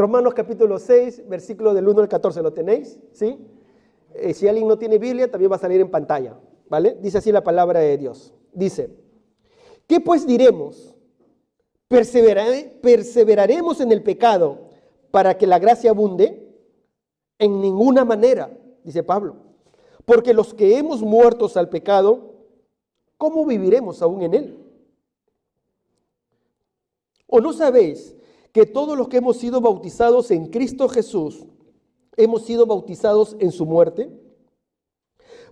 Romanos capítulo 6, versículo del 1 al 14, ¿lo tenéis? ¿Sí? Si alguien no tiene Biblia, también va a salir en pantalla, ¿vale? Dice así la palabra de Dios. Dice, ¿qué pues diremos? ¿Perseveraremos en el pecado para que la gracia abunde? En ninguna manera, dice Pablo. Porque los que hemos muertos al pecado, ¿cómo viviremos aún en él? ¿O no sabéis que todos los que hemos sido bautizados en Cristo Jesús, hemos sido bautizados en su muerte?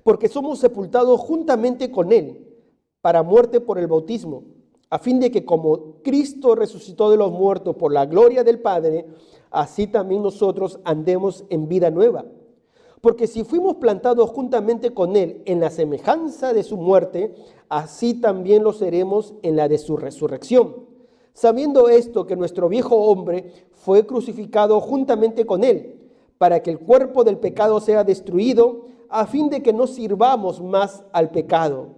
Porque somos sepultados juntamente con él para muerte por el bautismo, a fin de que como Cristo resucitó de los muertos por la gloria del Padre, así también nosotros andemos en vida nueva. Porque si fuimos plantados juntamente con él en la semejanza de su muerte, así también lo seremos en la de su resurrección. Sabiendo esto, que nuestro viejo hombre fue crucificado juntamente con él, para que el cuerpo del pecado sea destruido, a fin de que no sirvamos más al pecado.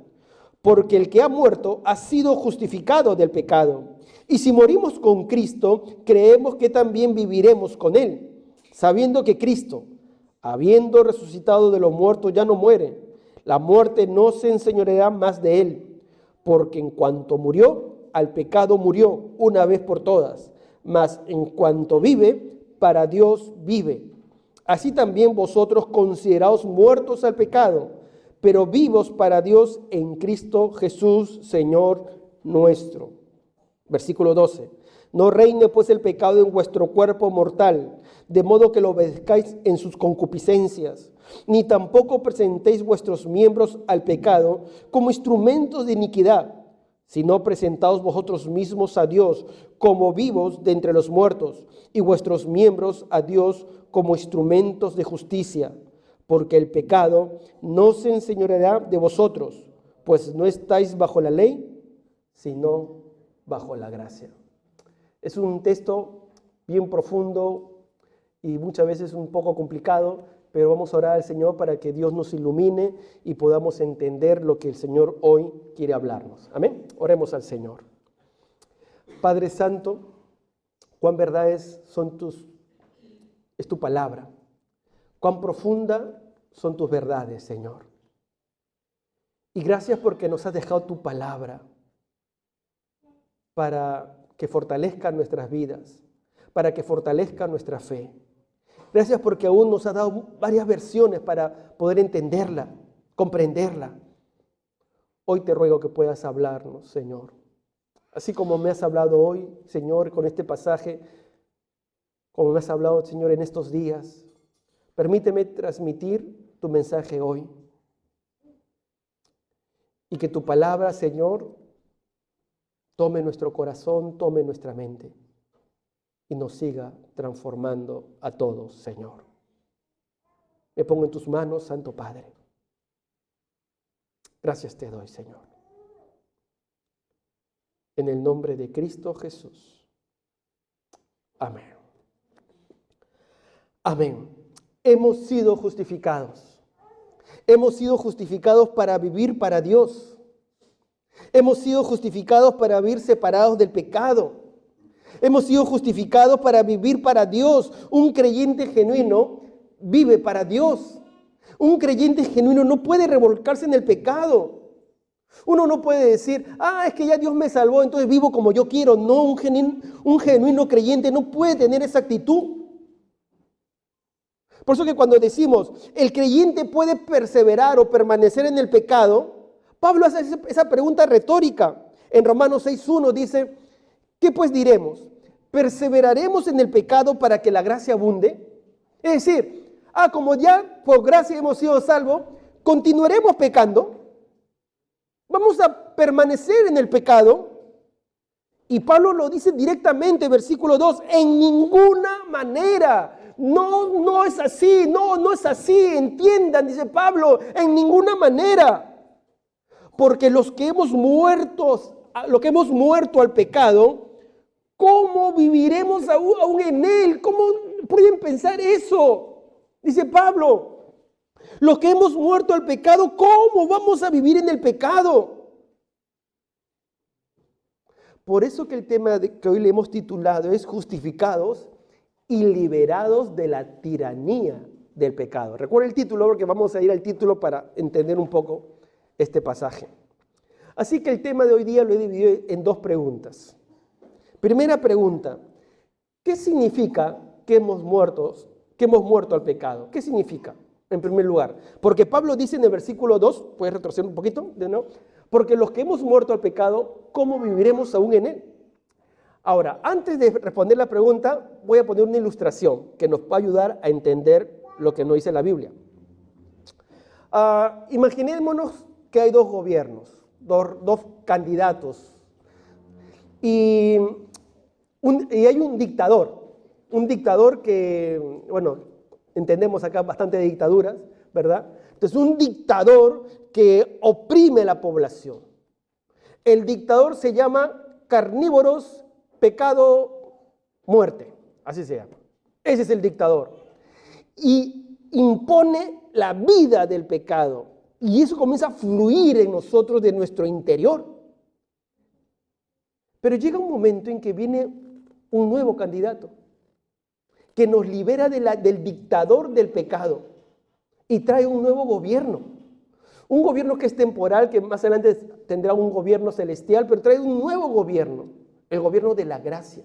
Porque el que ha muerto ha sido justificado del pecado. Y si morimos con Cristo, creemos que también viviremos con él, sabiendo que Cristo, habiendo resucitado de los muertos, ya no muere. La muerte no se enseñoreará más de él, porque en cuanto murió, al pecado murió una vez por todas, mas en cuanto vive, para Dios vive. Así también vosotros consideraos muertos al pecado, pero vivos para Dios en Cristo Jesús, Señor nuestro. Versículo 12. No reine pues el pecado en vuestro cuerpo mortal, de modo que lo obedezcáis en sus concupiscencias, ni tampoco presentéis vuestros miembros al pecado como instrumentos de iniquidad, sino presentaos vosotros mismos a Dios como vivos de entre los muertos, y vuestros miembros a Dios como instrumentos de justicia, porque el pecado no se enseñoreará de vosotros, pues no estáis bajo la ley, sino bajo la gracia. Es un texto bien profundo y muchas veces un poco complicado, pero vamos a orar al Señor para que Dios nos ilumine y podamos entender lo que el Señor hoy quiere hablarnos. Amén. Oremos al Señor. Padre Santo, cuán verdades es tu palabra. Cuán profunda son tus verdades, Señor. Y gracias porque nos has dejado tu palabra para que fortalezca nuestras vidas, para que fortalezca nuestra fe. Gracias porque aún nos has dado varias versiones para poder entenderla, comprenderla. Hoy te ruego que puedas hablarnos, Señor. Así como me has hablado hoy, Señor, con este pasaje, como me has hablado, Señor, en estos días, permíteme transmitir tu mensaje hoy. Y que tu palabra, Señor, tome nuestro corazón, tome nuestra mente y nos siga transformando a todos, Señor. Me pongo en tus manos, Santo Padre. Gracias te doy, Señor. En el nombre de Cristo Jesús. Amén. Amén. Hemos sido justificados. Hemos sido justificados para vivir para Dios. Hemos sido justificados para vivir separados del pecado. Hemos sido justificados para vivir para Dios. Un creyente genuino vive para Dios. Un creyente genuino no puede revolcarse en el pecado. Uno no puede decir, es que ya Dios me salvó, entonces vivo como yo quiero. No, un genuino creyente no puede tener esa actitud. Por eso que cuando decimos, el creyente puede perseverar o permanecer en el pecado, Pablo hace esa pregunta retórica. En Romanos 6:1 dice, ¿qué pues diremos? ¿Perseveraremos en el pecado para que la gracia abunde? Es decir, como ya por gracia hemos sido salvos, ¿continuaremos pecando? ¿Vamos a permanecer en el pecado? Y Pablo lo dice directamente, versículo 2, en ninguna manera. No es así, no es así, entiendan, dice Pablo, en ninguna manera. Porque los que hemos muerto al pecado, ¿cómo viviremos aún en él? ¿Cómo pueden pensar eso? Dice Pablo, los que hemos muerto al pecado, ¿cómo vamos a vivir en el pecado? Por eso que el tema que hoy le hemos titulado es justificados y liberados de la tiranía del pecado. Recuerda el título, porque vamos a ir al título para entender un poco este pasaje. Así que el tema de hoy día lo he dividido en dos preguntas. Primera pregunta: ¿qué significa que hemos muerto al pecado? ¿Qué significa? En primer lugar, porque Pablo dice en el versículo 2, puedes retroceder un poquito, de nuevo, porque los que hemos muerto al pecado, ¿cómo viviremos aún en él? Ahora, antes de responder la pregunta, voy a poner una ilustración que nos va a ayudar a entender lo que nos dice la Biblia. Imaginémonos que hay dos gobiernos, dos candidatos, y hay un dictador que, bueno, entendemos acá bastante de dictaduras, ¿verdad? Entonces, un dictador que oprime la población. El dictador se llama carnívoros, pecado, muerte. Así se llama. Ese es el dictador. Y impone la vida del pecado. Y eso comienza a fluir en nosotros de nuestro interior. Pero llega un momento en que viene un nuevo candidato que nos libera del dictador del pecado y trae un nuevo gobierno. Un gobierno que es temporal, que más adelante tendrá un gobierno celestial, pero trae un nuevo gobierno, el gobierno de la gracia.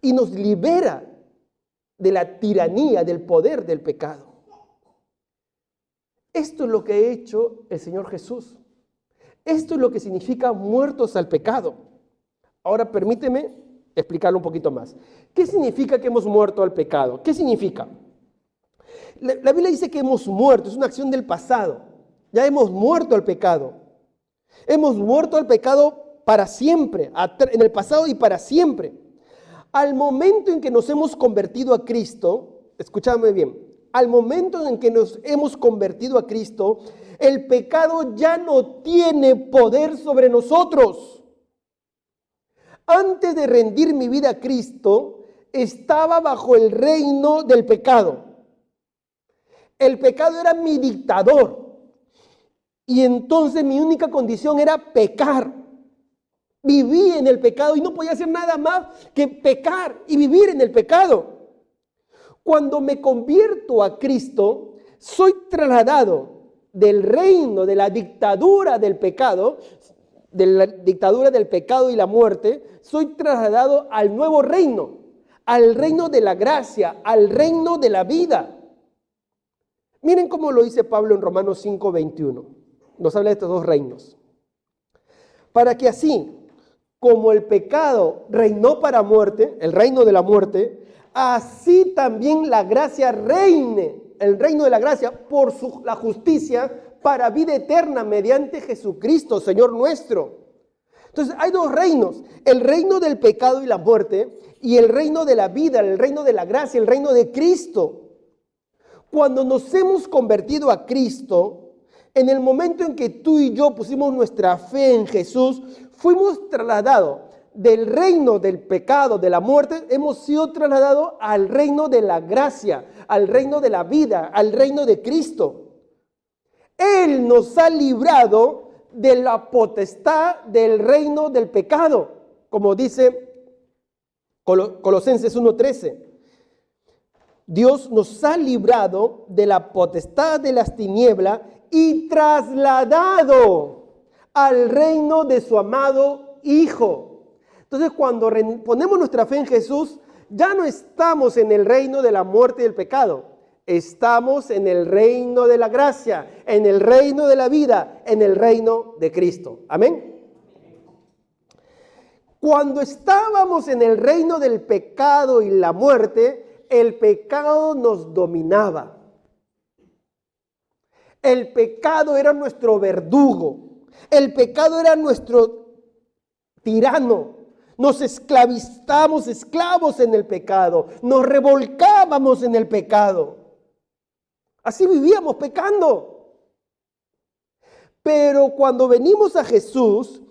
Y nos libera de la tiranía, del poder del pecado. Esto es lo que ha hecho el Señor Jesús. Esto es lo que significa muertos al pecado. Ahora permíteme explicarlo un poquito más. ¿Qué significa que hemos muerto al pecado? ¿Qué significa? La Biblia dice que hemos muerto, es una acción del pasado. Ya hemos muerto al pecado. Hemos muerto al pecado para siempre, en el pasado y para siempre. Al momento en que nos hemos convertido a Cristo, escúchame bien, al momento en que nos hemos convertido a Cristo, el pecado ya no tiene poder sobre nosotros. Antes de rendir mi vida a Cristo, estaba bajo el reino del pecado. El pecado era mi dictador. Y entonces mi única condición era pecar. Viví en el pecado y no podía hacer nada más que pecar y vivir en el pecado. Cuando me convierto a Cristo, soy trasladado del reino, de la dictadura del pecado, de la dictadura del pecado y la muerte, soy trasladado al nuevo reino, al reino de la gracia, al reino de la vida. Miren cómo lo dice Pablo en Romanos 5:21. Nos habla de estos dos reinos. Para que así, como el pecado reinó para muerte, el reino de la muerte, así también la gracia reine, el reino de la gracia, por la justicia, para vida eterna mediante Jesucristo, Señor nuestro. Entonces hay dos reinos, el reino del pecado y la muerte y el reino de la vida, el reino de la gracia, el reino de Cristo. Cuando nos hemos convertido a Cristo, en el momento en que tú y yo pusimos nuestra fe en Jesús, fuimos trasladados del reino del pecado, de la muerte, hemos sido trasladados al reino de la gracia, al reino de la vida, al reino de Cristo. Él nos ha librado de la potestad del reino del pecado, como dice Colosenses 1:13. Dios nos ha librado de la potestad de las tinieblas y trasladado al reino de su amado Hijo. Entonces, cuando ponemos nuestra fe en Jesús, ya no estamos en el reino de la muerte y del pecado. Estamos en el reino de la gracia, en el reino de la vida, en el reino de Cristo. Amén. Cuando estábamos en el reino del pecado y la muerte, el pecado nos dominaba. El pecado era nuestro verdugo. El pecado era nuestro tirano. Nos esclavizamos, esclavos en el pecado. Nos revolcábamos en el pecado. Así vivíamos pecando. Pero cuando venimos a Jesús,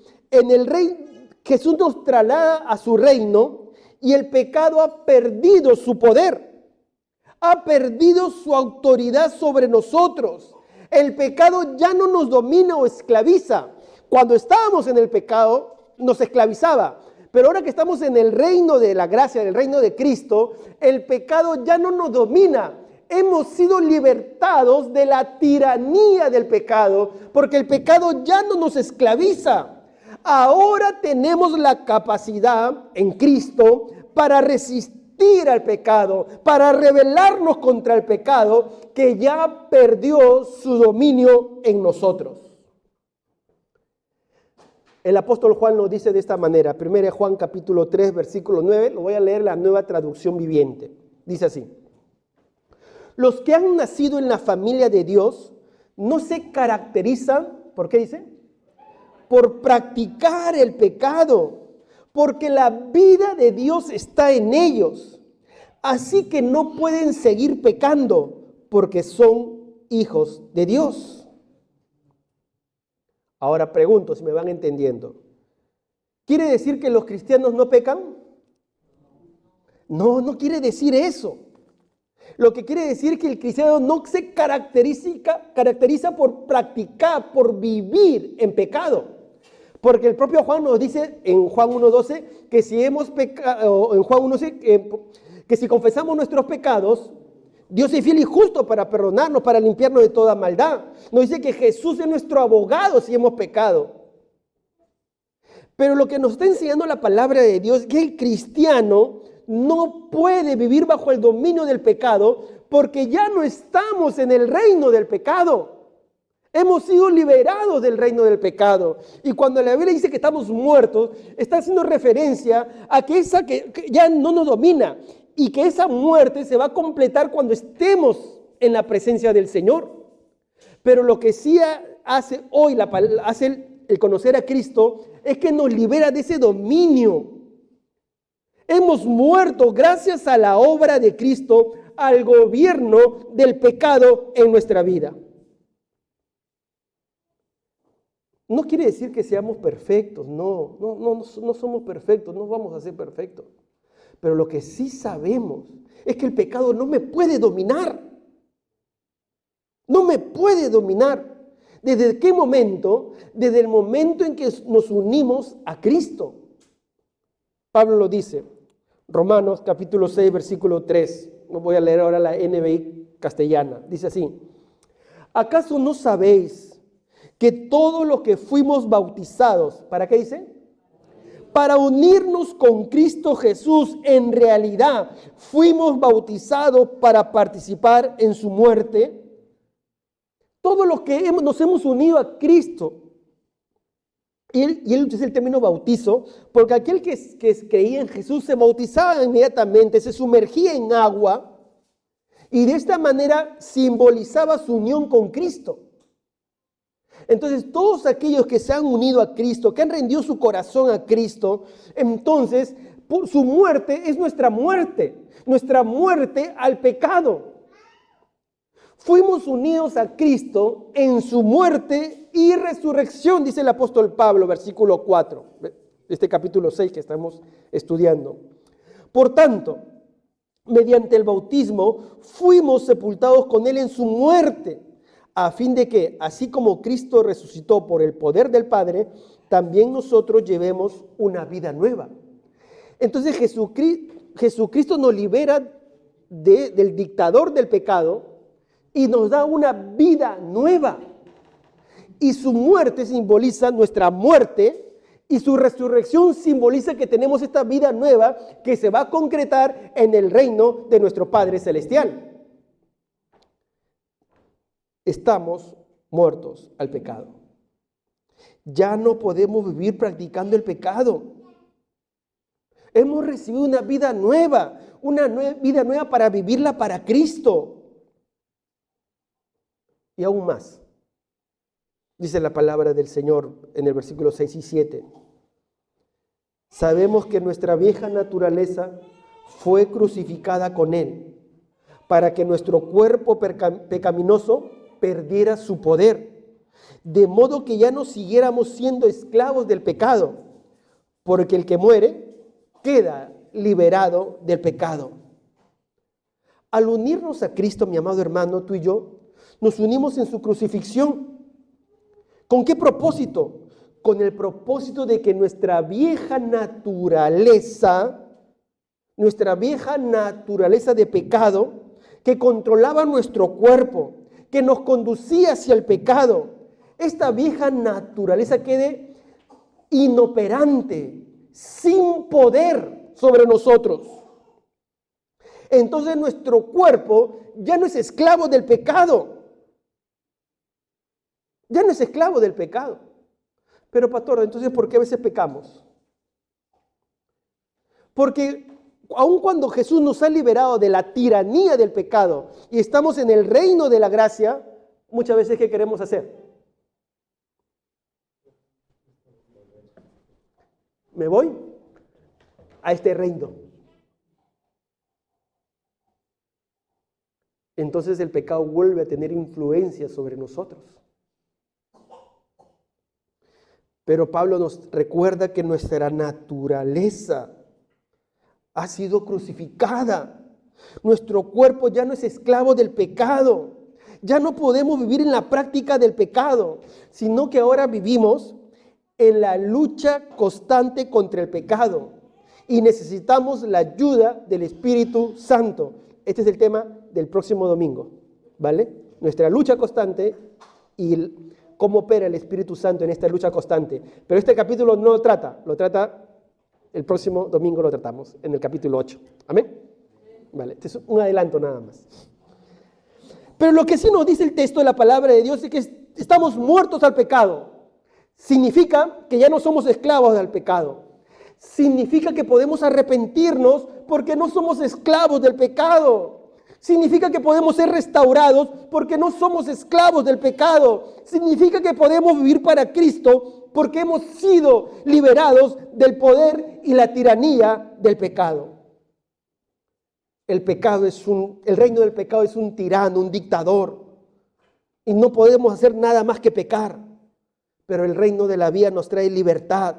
Jesús nos traslada a su reino y el pecado ha perdido su poder. Ha perdido su autoridad sobre nosotros. El pecado ya no nos domina o esclaviza. Cuando estábamos en el pecado, nos esclavizaba. Pero ahora que estamos en el reino de la gracia, en el reino de Cristo, el pecado ya no nos domina. Hemos sido libertados de la tiranía del pecado, porque el pecado ya no nos esclaviza. Ahora tenemos la capacidad en Cristo para resistir al pecado, para rebelarnos contra el pecado que ya perdió su dominio en nosotros. El apóstol Juan nos dice de esta manera, 1 Juan capítulo 3, versículo 9, lo voy a leer la Nueva Traducción Viviente. Dice así: los que han nacido en la familia de Dios no se caracterizan, ¿por qué dice? Por practicar el pecado, porque la vida de Dios está en ellos. Así que no pueden seguir pecando, porque son hijos de Dios. Ahora pregunto si me van entendiendo. ¿Quiere decir que los cristianos no pecan? No, no quiere decir eso. Lo que quiere decir es que el cristiano no se caracteriza por practicar, por vivir en pecado. Porque el propio Juan nos dice en Juan 1:12 que si hemos pecado, en Juan 1:12, que si confesamos nuestros pecados, Dios es fiel y justo para perdonarnos, para limpiarnos de toda maldad. Nos dice que Jesús es nuestro abogado si hemos pecado. Pero lo que nos está enseñando la palabra de Dios es que el cristiano no puede vivir bajo el dominio del pecado porque ya no estamos en el reino del pecado. Hemos sido liberados del reino del pecado. Y cuando la Biblia dice que estamos muertos, está haciendo referencia a que esa que ya no nos domina y que esa muerte se va a completar cuando estemos en la presencia del Señor. Pero lo que sí hace hoy el conocer a Cristo es que nos libera de ese dominio. Hemos muerto gracias a la obra de Cristo, al gobierno del pecado en nuestra vida. No quiere decir que seamos perfectos, no somos perfectos, no vamos a ser perfectos. Pero lo que sí sabemos es que el pecado no me puede dominar. No me puede dominar. ¿Desde qué momento? Desde el momento en que nos unimos a Cristo. Pablo lo dice, Romanos capítulo 6, versículo 3. Voy a leer ahora la NBI castellana. Dice así: ¿acaso no sabéis que todos los que fuimos bautizados, ¿para qué dice? Para unirnos con Cristo Jesús, en realidad fuimos bautizados para participar en su muerte? Todos los que nos hemos unido a Cristo. Y él utiliza el término bautizo, porque aquel que creía en Jesús se bautizaba inmediatamente, se sumergía en agua, y de esta manera simbolizaba su unión con Cristo. Entonces, todos aquellos que se han unido a Cristo, que han rendido su corazón a Cristo, entonces, por su muerte es nuestra muerte al pecado. Fuimos unidos a Cristo en su muerte y resurrección, dice el apóstol Pablo, versículo 4, de este capítulo 6 que estamos estudiando. Por tanto, mediante el bautismo, fuimos sepultados con él en su muerte, a fin de que, así como Cristo resucitó por el poder del Padre, también nosotros llevemos una vida nueva. Entonces Jesucristo nos libera del dictador del pecado y nos da una vida nueva. Y su muerte simboliza nuestra muerte y su resurrección simboliza que tenemos esta vida nueva que se va a concretar en el reino de nuestro Padre Celestial. Estamos muertos al pecado. Ya no podemos vivir practicando el pecado. Hemos recibido una vida nueva para vivirla para Cristo. Y aún más, dice la palabra del Señor en el versículo 6 y 7. Sabemos que nuestra vieja naturaleza fue crucificada con Él, para que nuestro cuerpo pecaminoso perdiera su poder, de modo que ya no siguiéramos siendo esclavos del pecado, porque el que muere queda liberado del pecado. Al unirnos a Cristo, mi amado hermano, tú y yo, nos unimos en su crucifixión. ¿Con qué propósito? con el propósito de que nuestra vieja naturaleza de pecado, que controlaba nuestro cuerpo, que nos conducía hacia el pecado, esta vieja naturaleza quede inoperante, sin poder sobre nosotros. Entonces nuestro cuerpo ya no es esclavo del pecado. Ya no es esclavo del pecado. Pero pastor, entonces ¿por qué a veces pecamos? Porque aun cuando Jesús nos ha liberado de la tiranía del pecado y estamos en el reino de la gracia, muchas veces ¿qué queremos hacer? Me voy a este reino. Entonces el pecado vuelve a tener influencia sobre nosotros. Pero Pablo nos recuerda que nuestra naturaleza ha sido crucificada. Nuestro cuerpo ya no es esclavo del pecado. Ya no podemos vivir en la práctica del pecado, sino que ahora vivimos en la lucha constante contra el pecado. Y necesitamos la ayuda del Espíritu Santo. Este es el tema del próximo domingo, ¿vale? Nuestra lucha constante y cómo opera el Espíritu Santo en esta lucha constante. Pero este capítulo no lo trata el próximo domingo lo tratamos, en el capítulo 8. ¿Amén? Vale, este es un adelanto nada más. Pero lo que sí nos dice el texto de la palabra de Dios es que estamos muertos al pecado. Significa que ya no somos esclavos del pecado. Significa que podemos arrepentirnos porque no somos esclavos del pecado. Significa que podemos ser restaurados porque no somos esclavos del pecado. Significa que podemos vivir para Cristo porque hemos sido liberados del poder y la tiranía del pecado. El reino del pecado es un tirano, un dictador. Y no podemos hacer nada más que pecar. Pero el reino de la vida nos trae libertad.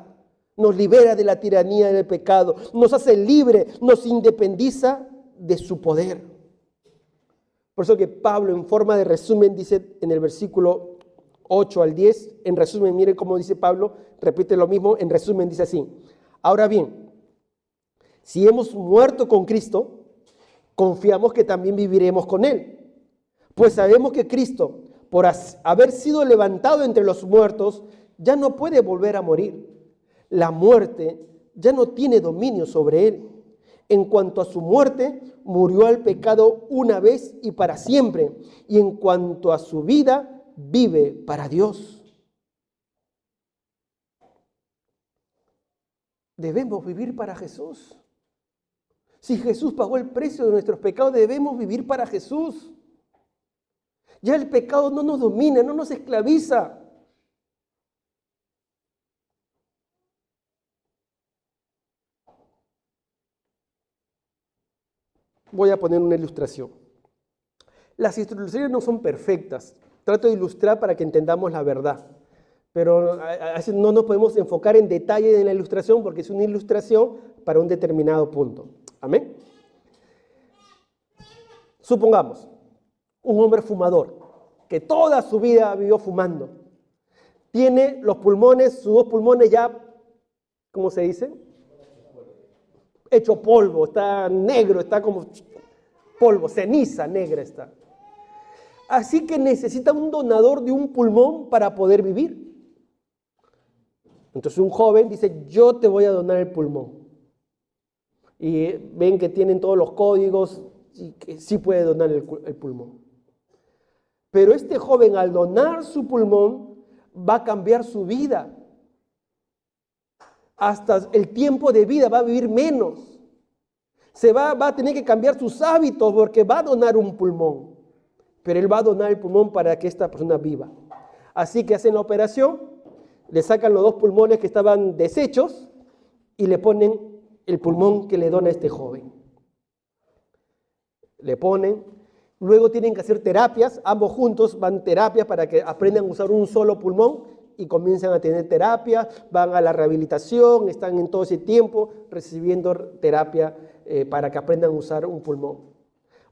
Nos libera de la tiranía del pecado. Nos hace libre, nos independiza de su poder. Por eso que Pablo, en forma de resumen, dice en el versículo 8 al 10, en resumen, mire cómo dice Pablo, repite lo mismo, en resumen dice así: ahora bien, si hemos muerto con Cristo, confiamos que también viviremos con Él. Pues sabemos que Cristo, por haber sido levantado entre los muertos, ya no puede volver a morir. La muerte ya no tiene dominio sobre Él. En cuanto a su muerte, murió al pecado una vez y para siempre. Y en cuanto a su vida, vive para Dios. Debemos vivir para Jesús. Si Jesús pagó el precio de nuestros pecados, debemos vivir para Jesús. Ya el pecado no nos domina, no nos esclaviza. Voy a poner una ilustración. Las ilustraciones no son perfectas. Trato de ilustrar para que entendamos la verdad. Pero a veces no nos podemos enfocar en detalle de la ilustración porque es una ilustración para un determinado punto. ¿Amén? Supongamos un hombre fumador que toda su vida vivió fumando. Tiene los pulmones, sus dos pulmones ya, ¿cómo se dice? Hecho polvo, está negro, está como polvo, ceniza negra está. Así que necesita un donador de un pulmón para poder vivir. Entonces un joven dice, yo te voy a donar el pulmón. Y ven que tienen todos los códigos y que sí puede donar el pulmón. Pero este joven al donar su pulmón va a cambiar su vida. Hasta el tiempo de vida va a vivir menos. Va a tener que cambiar sus hábitos porque va a donar un pulmón. Pero él va a donar el pulmón para que esta persona viva. Así que hacen la operación, le sacan los dos pulmones que estaban deshechos y le ponen el pulmón que le dona este joven. Le ponen, luego tienen que hacer terapias, ambos juntos van terapias para que aprendan a usar un solo pulmón y comienzan a tener terapia, van a la rehabilitación, están en todo ese tiempo recibiendo terapia para que aprendan a usar un pulmón.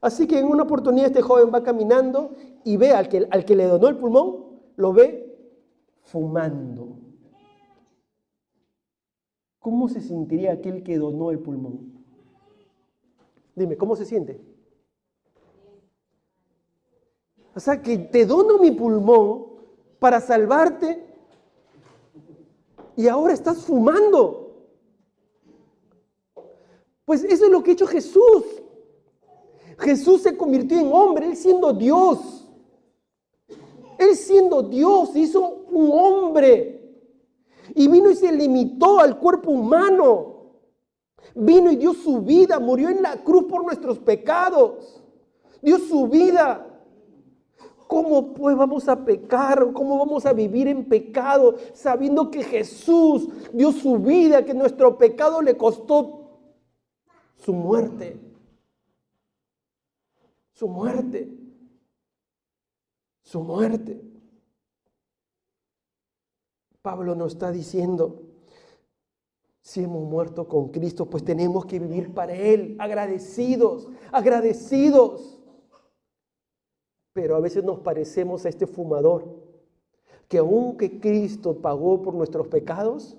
Así que en una oportunidad este joven va caminando y ve al que le donó el pulmón, lo ve fumando. ¿cómo se sentiría aquel que donó el pulmón? Dime, ¿cómo se siente? O sea, que te dono mi pulmón para salvarte y ahora estás fumando. Pues eso es lo que ha hecho Jesús. Jesús se convirtió en hombre, Él siendo Dios. Él siendo Dios se hizo un hombre. Y vino y se limitó al cuerpo humano. Vino y dio su vida, murió en la cruz por nuestros pecados. Dio su vida. ¿Cómo pues vamos a pecar? ¿Cómo vamos a vivir en pecado sabiendo que Jesús dio su vida, que nuestro pecado le costó su muerte? Su muerte. Su muerte. Pablo nos está diciendo, si hemos muerto con Cristo, pues tenemos que vivir para Él, agradecidos, agradecidos. Pero a veces nos parecemos a este fumador, que aunque Cristo pagó por nuestros pecados,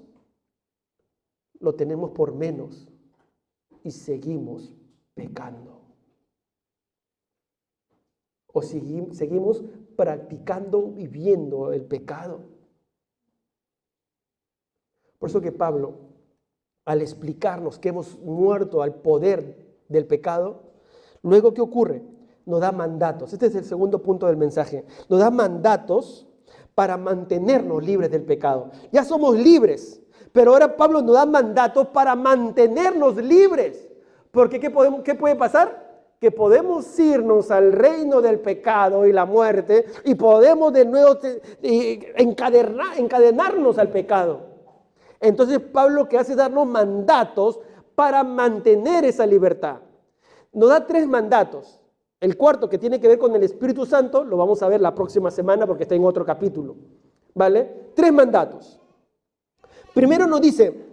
lo tenemos por menos y seguimos pecando. O seguimos practicando, viviendo el pecado. Por eso que Pablo, al explicarnos que hemos muerto al poder del pecado, luego ¿qué ocurre? Nos da mandatos. Este es el segundo punto del mensaje. Nos da mandatos para mantenernos libres del pecado. Ya somos libres, pero ahora Pablo nos da mandatos para mantenernos libres. Porque ¿qué puede pasar? Que podemos irnos al reino del pecado y la muerte y podemos de nuevo encadenarnos al pecado. Entonces Pablo lo que hace es darnos mandatos para mantener esa libertad. Nos da 3 mandatos. El cuarto, que tiene que ver con el Espíritu Santo, lo vamos a ver la próxima semana porque está en otro capítulo. ¿Vale? 3 mandatos. Primero nos dice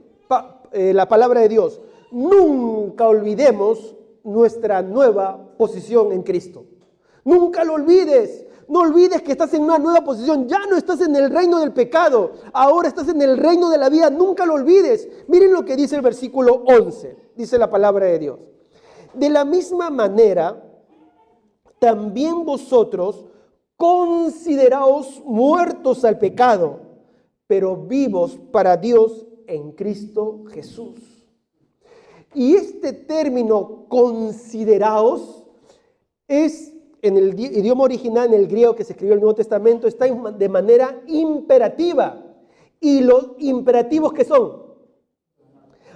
la palabra de Dios, nunca olvidemos nuestra nueva posición en Cristo. Nunca lo olvides. No olvides que estás en una nueva posición. Ya no estás en el reino del pecado. Ahora estás en el reino de la vida. Nunca lo olvides. Miren lo que dice el versículo 11. Dice la palabra de Dios. De la misma manera, también vosotros consideraos muertos al pecado, pero vivos para Dios en Cristo Jesús. Y este término consideraos es, en el idioma original, en el griego que se escribió el Nuevo Testamento, está de manera imperativa. ¿Y los imperativos qué son?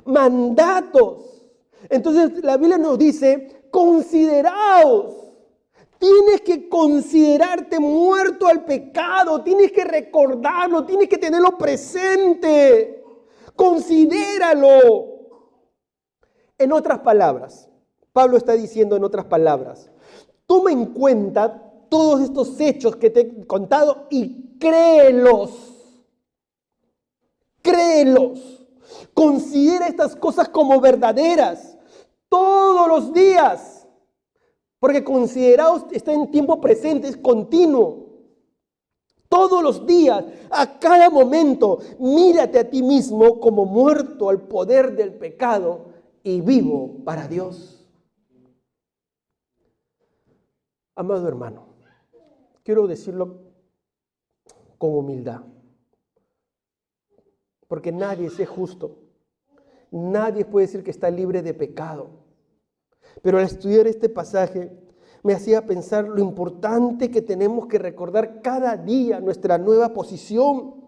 Mandatos. Entonces la Biblia nos dice, consideraos. Tienes que considerarte muerto al pecado, tienes que recordarlo, tienes que tenerlo presente. Considéralo. En otras palabras, Pablo está diciendo en otras palabras, toma en cuenta todos estos hechos que te he contado y créelos. Créelos. Considera estas cosas como verdaderas todos los días. Porque consideraos está en tiempo presente, es continuo. Todos los días, a cada momento, mírate a ti mismo como muerto al poder del pecado y vivo para Dios. Amado hermano, quiero decirlo con humildad, porque nadie es justo, nadie puede decir que está libre de pecado. Pero al estudiar este pasaje me hacía pensar lo importante que tenemos que recordar cada día nuestra nueva posición.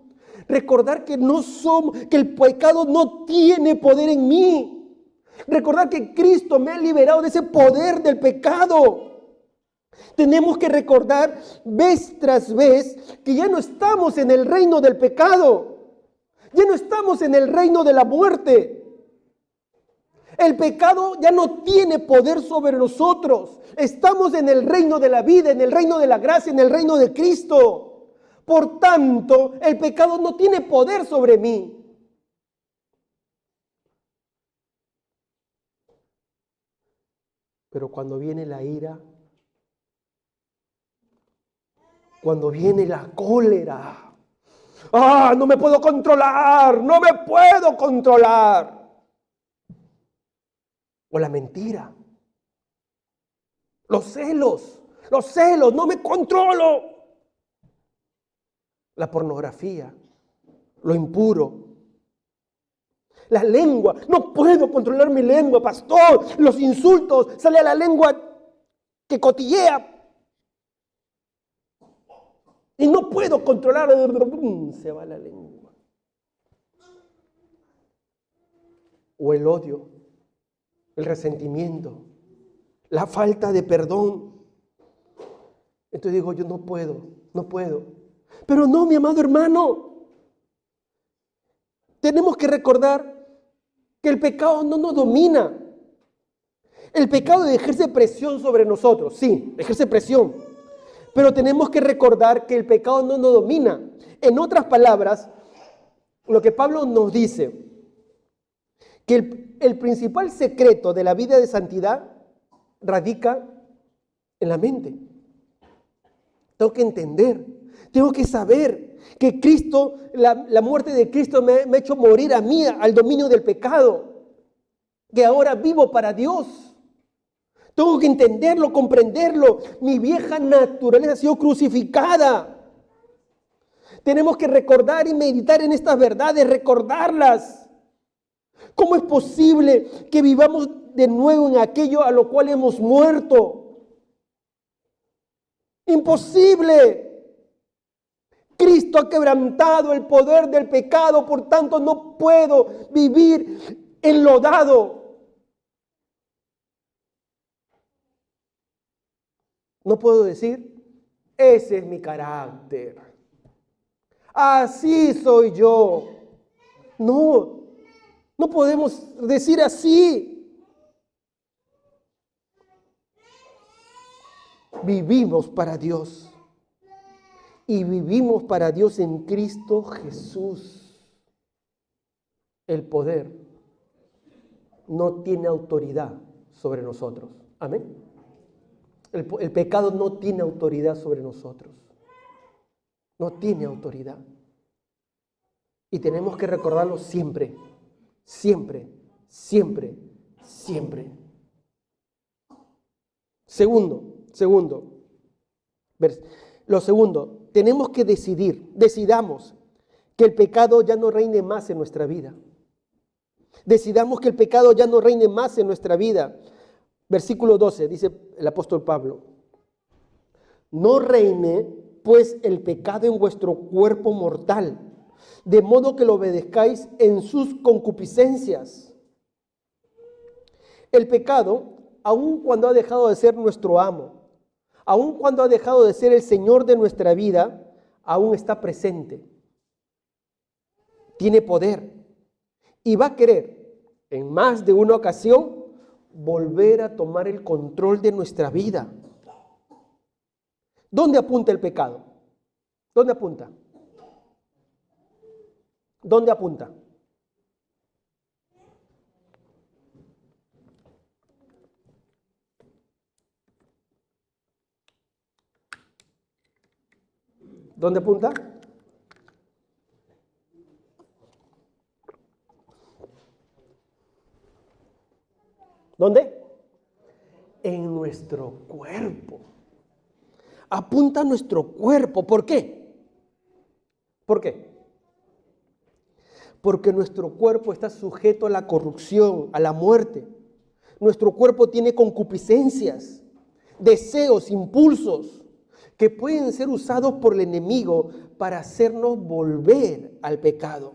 Recordar que no somos, que el pecado no tiene poder en mí. Recordar que Cristo me ha liberado de ese poder del pecado. Tenemos que recordar vez tras vez que ya no estamos en el reino del pecado. Ya no estamos en el reino de la muerte. El pecado ya no tiene poder sobre nosotros. Estamos en el reino de la vida, en el reino de la gracia, en el reino de Cristo. Por tanto, el pecado no tiene poder sobre mí. Pero cuando viene la ira, cuando viene la cólera, ¡Ah, no me puedo controlar! ¡No me puedo controlar! O la mentira. Los celos, no me controlo. La pornografía, lo impuro. La lengua, no puedo controlar mi lengua, pastor. Los insultos, sale a la lengua que cotillea. Y no puedo controlar, se va la lengua. O el odio, el resentimiento, la falta de perdón. Entonces digo, yo no puedo. Pero no, mi amado hermano, tenemos que recordar que el pecado no nos domina. El pecado ejerce presión sobre nosotros, sí, ejerce presión. Pero tenemos que recordar que el pecado no nos domina. En otras palabras, lo que Pablo nos dice, que el principal secreto de la vida de santidad radica en la mente. Tengo que entender, tengo que saber que Cristo, la muerte de Cristo me ha hecho morir a mí, al dominio del pecado, que ahora vivo para Dios. Tengo que entenderlo, comprenderlo. Mi vieja naturaleza ha sido crucificada. Tenemos que recordar y meditar en estas verdades, recordarlas. ¿Cómo es posible que vivamos de nuevo en aquello a lo cual hemos muerto? Imposible. Cristo ha quebrantado el poder del pecado, por tanto no puedo vivir enlodado. No puedo decir, ese es mi carácter. Así soy yo. No podemos decir así. Vivimos para Dios. Y vivimos para Dios en Cristo Jesús. El poder no tiene autoridad sobre nosotros. Amén. El pecado no tiene autoridad sobre nosotros. No tiene autoridad. Y tenemos que recordarlo siempre, siempre, siempre, siempre. Lo segundo, tenemos que decidamos que el pecado ya no reine más en nuestra vida. Decidamos que el pecado ya no reine más en nuestra vida. Versículo 12, dice el apóstol Pablo, no reine pues el pecado en vuestro cuerpo mortal, de modo que lo obedezcáis en sus concupiscencias. El pecado, aun cuando ha dejado de ser nuestro amo, aun cuando ha dejado de ser el Señor de nuestra vida, aún está presente. Tiene poder y va a querer, en más de una ocasión, volver a tomar el control de nuestra vida. ¿Dónde apunta el pecado? ¿Dónde apunta? ¿Dónde apunta? ¿Dónde apunta? ¿Dónde? En nuestro cuerpo. Apunta a nuestro cuerpo. ¿Por qué? ¿Por qué? Porque nuestro cuerpo está sujeto a la corrupción, a la muerte. Nuestro cuerpo tiene concupiscencias, deseos, impulsos que pueden ser usados por el enemigo para hacernos volver al pecado.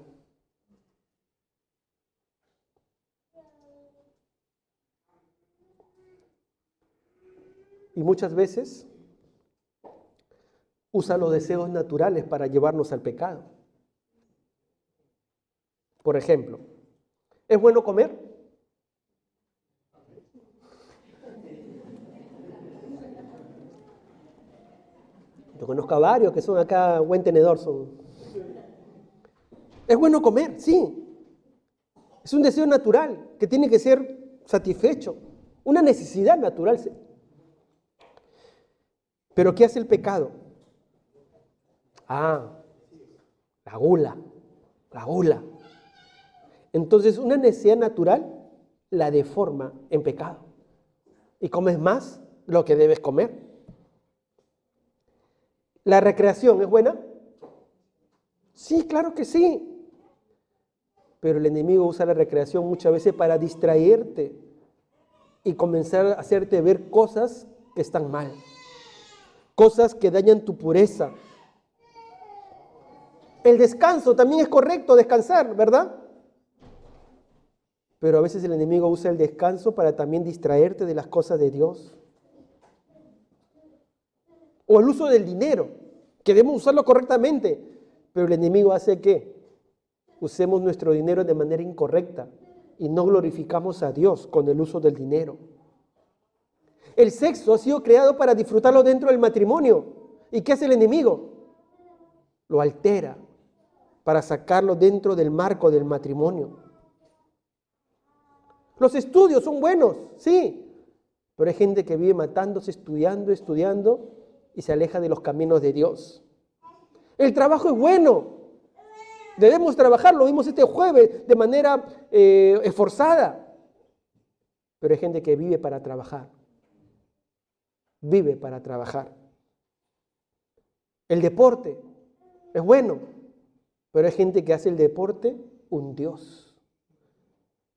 Y muchas veces usa los deseos naturales para llevarnos al pecado. Por ejemplo, ¿es bueno comer? Yo conozco a varios que son acá buen tenedor. ¿Es bueno comer? Sí. Es un deseo natural que tiene que ser satisfecho. Una necesidad natural. ¿Pero qué hace el pecado? La gula, la gula. Entonces, una necesidad natural la deforma en pecado. Y comes más lo que debes comer. ¿La recreación es buena? Sí, claro que sí. Pero el enemigo usa la recreación muchas veces para distraerte y comenzar a hacerte ver cosas que están mal. Cosas que dañan tu pureza. El descanso también es correcto, descansar, ¿verdad? Pero a veces el enemigo usa el descanso para también distraerte de las cosas de Dios. O el uso del dinero, que debemos usarlo correctamente, pero el enemigo hace que usemos nuestro dinero de manera incorrecta y no glorificamos a Dios con el uso del dinero. El sexo ha sido creado para disfrutarlo dentro del matrimonio. ¿Y qué hace el enemigo? Lo altera para sacarlo dentro del marco del matrimonio. Los estudios son buenos, sí, pero hay gente que vive matándose, estudiando y se aleja de los caminos de Dios. El trabajo es bueno, debemos trabajar, lo vimos este jueves de manera esforzada, pero hay gente que vive para trabajar. Vive para trabajar. El deporte es bueno, pero hay gente que hace el deporte un Dios.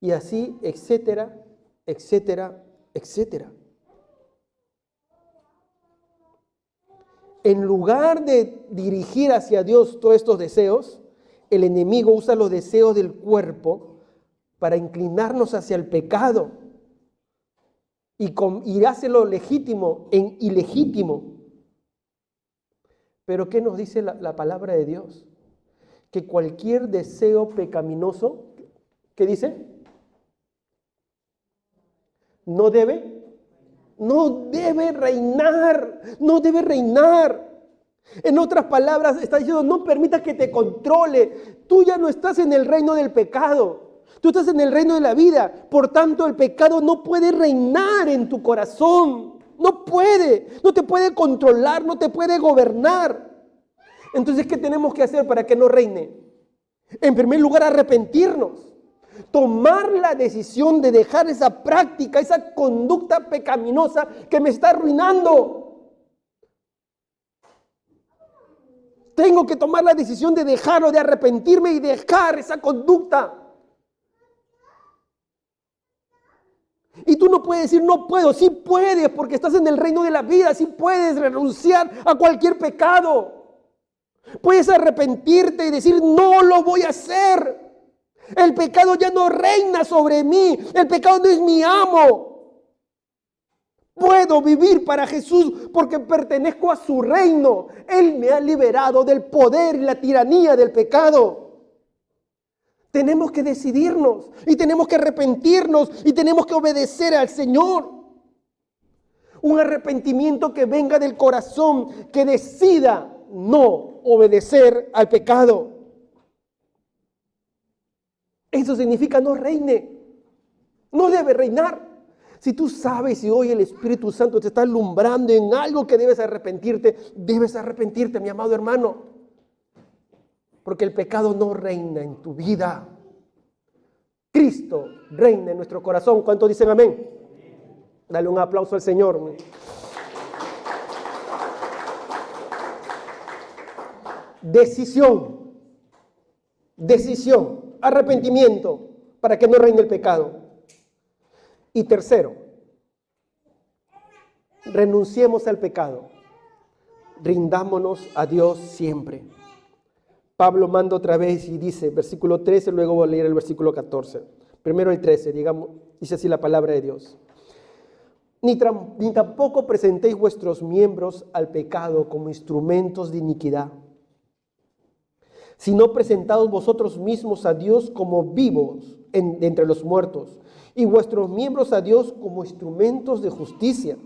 Y así, etcétera, etcétera, etcétera. En lugar de dirigir hacia Dios todos estos deseos, el enemigo usa los deseos del cuerpo para inclinarnos hacia el pecado. Y hace lo legítimo en ilegítimo. Pero ¿qué nos dice la palabra de Dios? Que cualquier deseo pecaminoso, ¿qué dice? No debe reinar, no debe reinar. En otras palabras, está diciendo, no permitas que te controle. Tú ya no estás en el reino del pecado. Tú estás en el reino de la vida. Por tanto, el pecado no puede reinar en tu corazón. No puede. No te puede controlar, no te puede gobernar. Entonces, ¿qué tenemos que hacer para que no reine? En primer lugar, arrepentirnos. Tomar la decisión de dejar esa práctica, esa conducta pecaminosa que me está arruinando. Tengo que tomar la decisión de dejarlo, de arrepentirme y dejar esa conducta. Y tú no puedes decir no puedo, sí puedes, porque estás en el reino de la vida, sí puedes renunciar a cualquier pecado. Puedes arrepentirte y decir no lo voy a hacer. El pecado ya no reina sobre mí, el pecado no es mi amo. Puedo vivir para Jesús porque pertenezco a su reino. Él me ha liberado del poder y la tiranía del pecado. Tenemos que decidirnos y tenemos que arrepentirnos y tenemos que obedecer al Señor. Un arrepentimiento que venga del corazón, que decida no obedecer al pecado. Eso significa no reine, no debe reinar. Si tú sabes y hoy el Espíritu Santo te está alumbrando en algo que debes arrepentirte, mi amado hermano. Porque el pecado no reina en tu vida. Cristo reina en nuestro corazón. ¿Cuántos dicen amén? Dale un aplauso al Señor. Decisión, arrepentimiento para que no reine el pecado. Y tercero, renunciemos al pecado, rindámonos a Dios siempre. Pablo manda otra vez y dice, versículo 13, luego voy a leer el versículo 14. Primero el 13, digamos, dice así la palabra de Dios. Ni tampoco presentéis vuestros miembros al pecado como instrumentos de iniquidad, sino presentaos vosotros mismos a Dios como vivos de entre los muertos, y vuestros miembros a Dios como instrumentos de justicia.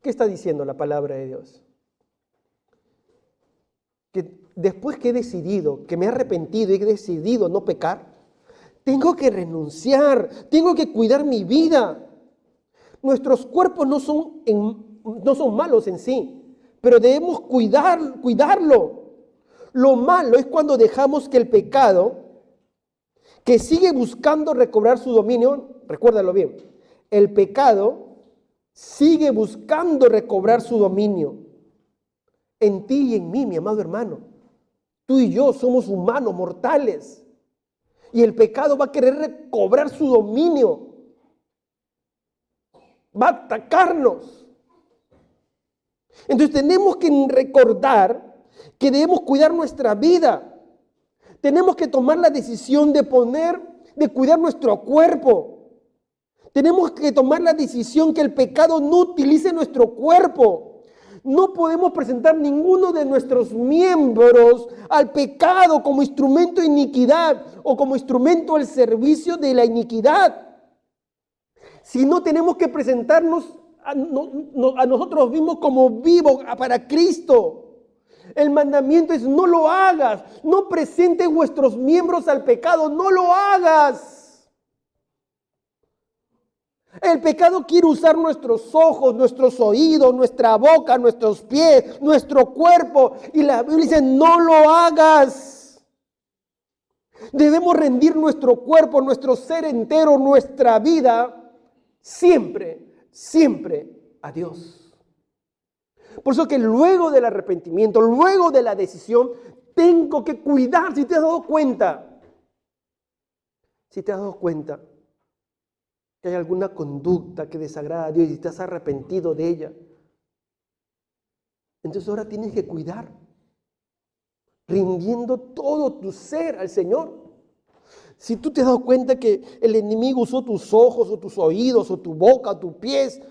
¿Qué está diciendo la palabra de Dios? Que después que he decidido, que me he arrepentido y he decidido no pecar, tengo que renunciar, tengo que cuidar mi vida. Nuestros cuerpos no son malos en sí, pero debemos cuidarlo. Lo malo es cuando dejamos que el pecado, que sigue buscando recobrar su dominio, recuérdalo bien, el pecado sigue buscando recobrar su dominio en ti y en mí, mi amado hermano. Tú y yo somos humanos, mortales, y el pecado va a querer recobrar su dominio, va a atacarnos. Entonces tenemos que recordar que debemos cuidar nuestra vida. Tenemos que tomar la decisión de cuidar nuestro cuerpo. Tenemos que tomar la decisión que el pecado no utilice nuestro cuerpo. No podemos presentar ninguno de nuestros miembros al pecado como instrumento de iniquidad o como instrumento al servicio de la iniquidad. Si no, tenemos que presentarnos a nosotros mismos como vivos para Cristo. El mandamiento es: no lo hagas, no presentes vuestros miembros al pecado, no lo hagas. El pecado quiere usar nuestros ojos, nuestros oídos, nuestra boca, nuestros pies, nuestro cuerpo. Y la Biblia dice: no lo hagas. Debemos rendir nuestro cuerpo, nuestro ser entero, nuestra vida, siempre, siempre a Dios. Por eso que luego del arrepentimiento, luego de la decisión, tengo que cuidar. Si te has dado cuenta que hay alguna conducta que desagrada a Dios y te has arrepentido de ella, entonces ahora tienes que cuidar, rindiendo todo tu ser al Señor. Si tú te has dado cuenta que el enemigo usó tus ojos o tus oídos o tu boca o tus pies,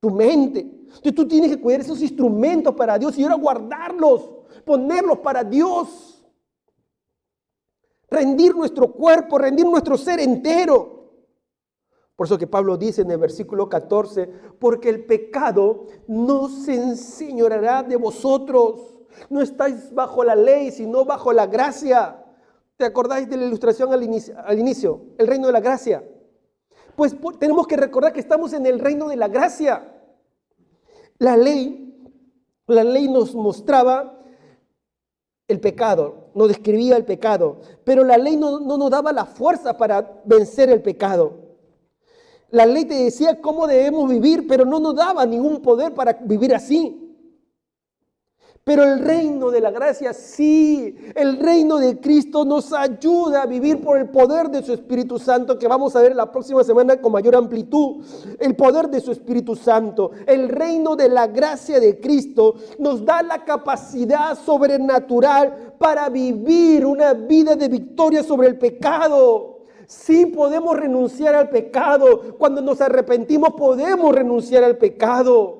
tu mente, entonces tú tienes que cuidar esos instrumentos para Dios y ahora guardarlos, ponerlos para Dios. Rendir nuestro cuerpo, rendir nuestro ser entero. Por eso que Pablo dice en el versículo 14: porque el pecado no se enseñoreará de vosotros. No estáis bajo la ley, sino bajo la gracia. ¿Te acordáis de la ilustración al inicio? El reino de la gracia. Pues tenemos que recordar que estamos en el reino de la gracia. La ley nos mostraba el pecado, nos describía el pecado, pero la ley no nos daba la fuerza para vencer el pecado. La ley te decía cómo debemos vivir, pero no nos daba ningún poder para vivir así. Pero el reino de la gracia sí, el reino de Cristo nos ayuda a vivir por el poder de su Espíritu Santo, que vamos a ver la próxima semana con mayor amplitud. El poder de su Espíritu Santo, el reino de la gracia de Cristo nos da la capacidad sobrenatural para vivir una vida de victoria sobre el pecado. Sí podemos renunciar al pecado. Cuando nos arrepentimos podemos renunciar al pecado.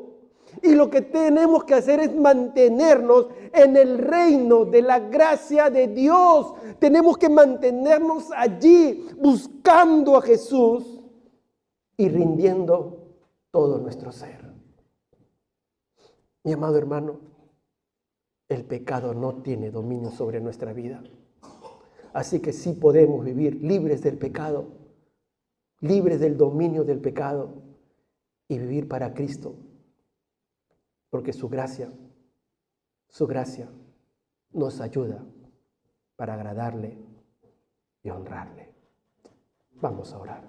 Y lo que tenemos que hacer es mantenernos en el reino de la gracia de Dios. Tenemos que mantenernos allí buscando a Jesús y rindiendo todo nuestro ser. Mi amado hermano, el pecado no tiene dominio sobre nuestra vida. Así que sí podemos vivir libres del pecado, libres del dominio del pecado y vivir para Cristo. Porque su gracia nos ayuda para agradarle y honrarle. Vamos a orar.